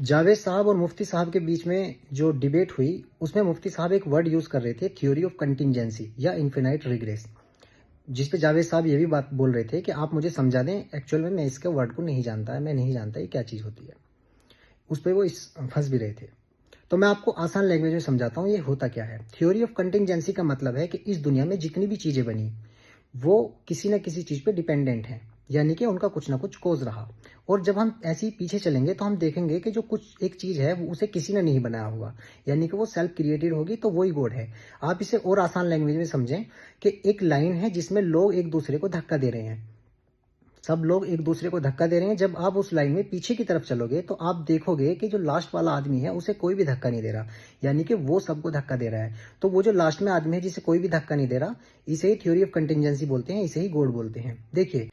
जावेद साहब और मुफ्ती साहब के बीच में जो डिबेट हुई, उसमें मुफ्ती साहब एक वर्ड यूज कर रहे थे, थ्योरी ऑफ कंटिंजेंसी या इन्फिनाइट रिग्रेस, जिस पे जावेद साहब ये भी बात बोल रहे थे कि आप मुझे समझा दें, एक्चुअल में मैं इसके वर्ड को नहीं जानता है, मैं नहीं जानता ये क्या चीज़ होती है। उस पर वो फंस भी रहे थे। तो मैं आपको आसान लैंग्वेज में समझाता हूँ ये होता क्या है। थ्योरी ऑफ कंटिंजेंसी का मतलब है कि इस दुनिया में जितनी भी चीज़ें बनी वो किसी न किसी चीज़ पे डिपेंडेंट है, यानी कि उनका कुछ ना कुछ कोज रहा। और जब हम ऐसे ही पीछे चलेंगे तो हम देखेंगे कि जो कुछ एक चीज़ है वो उसे किसी ने नहीं बनाया होगा, यानी कि वो सेल्फ क्रिएटेड होगी, तो वही गॉड है। आप इसे और आसान लैंग्वेज में समझें कि एक लाइन है जिसमें लोग एक दूसरे को धक्का दे रहे हैं, सब लोग एक दूसरे को धक्का दे रहे हैं। जब आप उस लाइन में पीछे की तरफ चलोगे तो आप देखोगे कि जो लास्ट वाला आदमी है उसे कोई भी धक्का नहीं दे रहा, यानी कि वो सबको धक्का दे रहा है। तो वो जो लास्ट में आदमी है जिसे कोई भी धक्का नहीं दे रहा, इसे ही थ्योरी ऑफ कंटिंजेंसी बोलते हैं, इसे ही गॉड बोलते हैं। देखिए,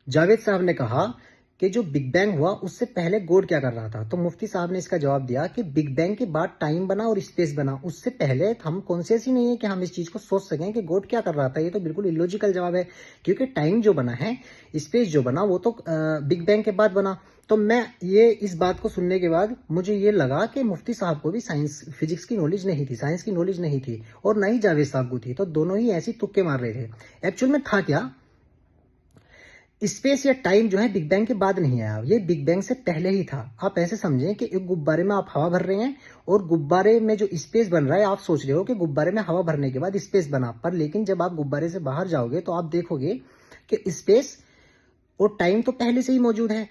जावेद साहब ने कहा कि जो बिग बैंग हुआ उससे पहले गॉड क्या कर रहा था, तो मुफ्ती साहब ने इसका जवाब दिया कि बिग बैंग के बाद टाइम बना और स्पेस बना, उससे पहले हम कॉन्शियस ही नहीं है कि हम इस चीज को सोच सकें कि गॉड क्या कर रहा था। ये तो बिल्कुल इलॉजिकल जवाब है, क्योंकि टाइम जो बना है, स्पेस जो बना, वो तो बिग बैंग के बाद बना। तो मैं ये इस बात को सुनने के बाद मुझे ये लगा कि मुफ्ती साहब को भी साइंस फिजिक्स की नॉलेज नहीं थी, साइंस की नॉलेज नहीं थी, और ना ही जावेद साहब को थी। तो दोनों ही ऐसी तुक्के मार रहे थे। एक्चुअल में था क्या, स्पेस या टाइम जो है बिग बैंग के बाद नहीं आया, ये बिग बैंग से पहले ही था। आप ऐसे समझें कि एक गुब्बारे में आप हवा भर रहे हैं और गुब्बारे में जो स्पेस बन रहा है, आप सोच रहे हो कि गुब्बारे में हवा भरने के बाद स्पेस बना, पर लेकिन जब आप गुब्बारे से बाहर जाओगे तो आप देखोगे कि स्पेस और टाइम तो पहले से ही मौजूद है।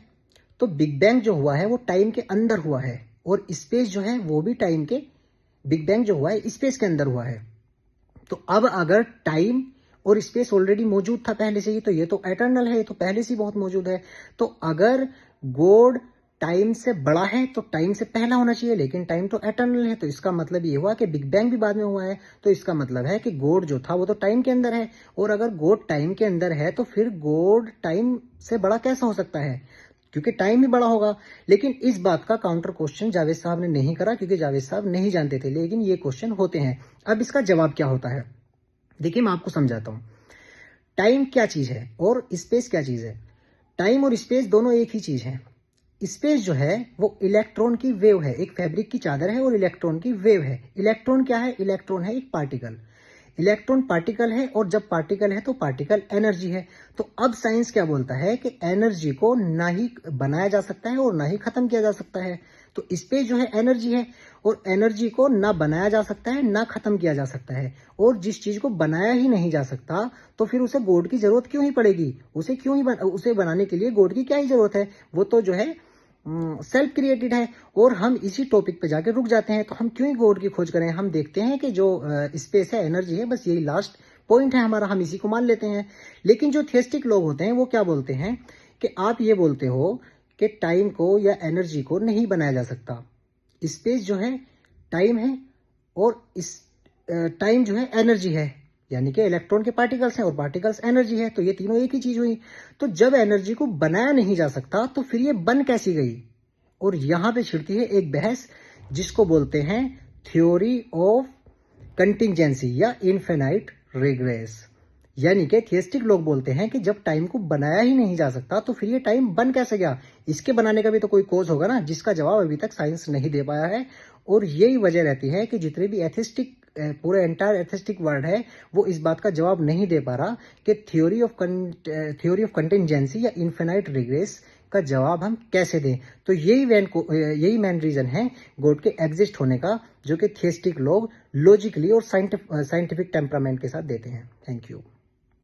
तो बिग बैंग जो हुआ है वो टाइम के अंदर हुआ है, और स्पेस जो है वो भी टाइम के, बिग बैंग जो हुआ है स्पेस के अंदर हुआ है। तो अब अगर टाइम और स्पेस ऑलरेडी मौजूद था पहले से ही, तो ये तो एटर्नल है, ये तो पहले से ही बहुत मौजूद है। तो अगर गॉड टाइम से बड़ा है तो टाइम से पहला होना चाहिए, लेकिन टाइम तो एटर्नल है, तो इसका मतलब ये हुआ कि बिग बैंग भी बाद में हुआ है। तो इसका मतलब है कि गॉड जो था वो तो टाइम के अंदर है, और अगर गॉड टाइम के अंदर है तो फिर गॉड टाइम से बड़ा कैसा हो सकता है, क्योंकि टाइम ही बड़ा होगा। लेकिन इस बात का काउंटर क्वेश्चन जावेद साहब ने नहीं करा, क्योंकि जावेद साहब नहीं जानते थे, लेकिन ये क्वेश्चन होते हैं। अब इसका जवाब क्या होता है, देखिए मैं आपको समझाता हूं। टाइम क्या चीज है और स्पेस क्या चीज है। टाइम और स्पेस दोनों एक ही चीज है। स्पेस जो है वो इलेक्ट्रॉन की वेव है, एक फैब्रिक की चादर है और इलेक्ट्रॉन की वेव है। इलेक्ट्रॉन क्या है, इलेक्ट्रॉन है एक पार्टिकल, इलेक्ट्रॉन पार्टिकल है, और जब पार्टिकल है तो पार्टिकल एनर्जी है। तो अब साइंस क्या बोलता है कि एनर्जी को ना ही बनाया जा सकता है और ना ही खत्म किया जा सकता है। तो स्पेस जो है एनर्जी है, और एनर्जी को ना बनाया जा सकता है ना खत्म किया जा सकता है। और जिस चीज को बनाया ही नहीं जा सकता तो फिर उसे गॉड की जरूरत क्यों ही पड़ेगी, उसे क्यों ही उसे बनाने के लिए गॉड की क्या ही जरूरत है, वो तो जो है सेल्फ क्रिएटेड है। और हम इसी टॉपिक पे जाके रुक जाते हैं, तो हम क्यों ही गॉड की खोज करें। हम देखते हैं कि जो स्पेस है एनर्जी है, बस यही लास्ट पॉइंट है हमारा, हम इसी को मान लेते हैं। लेकिन जो थियस्टिक लोग होते हैं वो क्या बोलते हैं कि आप ये बोलते हो कि टाइम को या एनर्जी को नहीं बनाया जा सकता। स्पेस जो है टाइम है, और इस टाइम जो है एनर्जी है, यानी कि इलेक्ट्रॉन के पार्टिकल्स हैं और पार्टिकल्स एनर्जी है, तो ये तीनों एक ही चीज हुई। तो जब एनर्जी को बनाया नहीं जा सकता तो फिर ये बन कैसी गई। और यहां पे छिड़ती है एक बहस जिसको बोलते हैं थ्योरी ऑफ कंटिंजेंसी या इनफिनाइट रिग्रेस। यानी कि थियस्टिक लोग बोलते हैं कि जब टाइम को बनाया ही नहीं जा सकता तो फिर ये टाइम बन कैसे गया, इसके बनाने का भी तो कोई कोज होगा ना, जिसका जवाब अभी तक साइंस नहीं दे पाया है। और यही वजह रहती है कि जितने भी एथिस्टिक, पूरे एंटायर एथिस्टिक वर्ल्ड है, वो इस बात का जवाब नहीं दे पा रहा कि थ्योरी ऑफ कंटिंजेंसी या इनफिनाइट रिग्रेस का जवाब हम कैसे दें। तो यही मेन रीजन है गॉड के एग्जिस्ट होने का, जो कि थियस्टिक लोग लॉजिकली और साइंटिफिक टेम्परामेंट के साथ देते हैं। Thank you.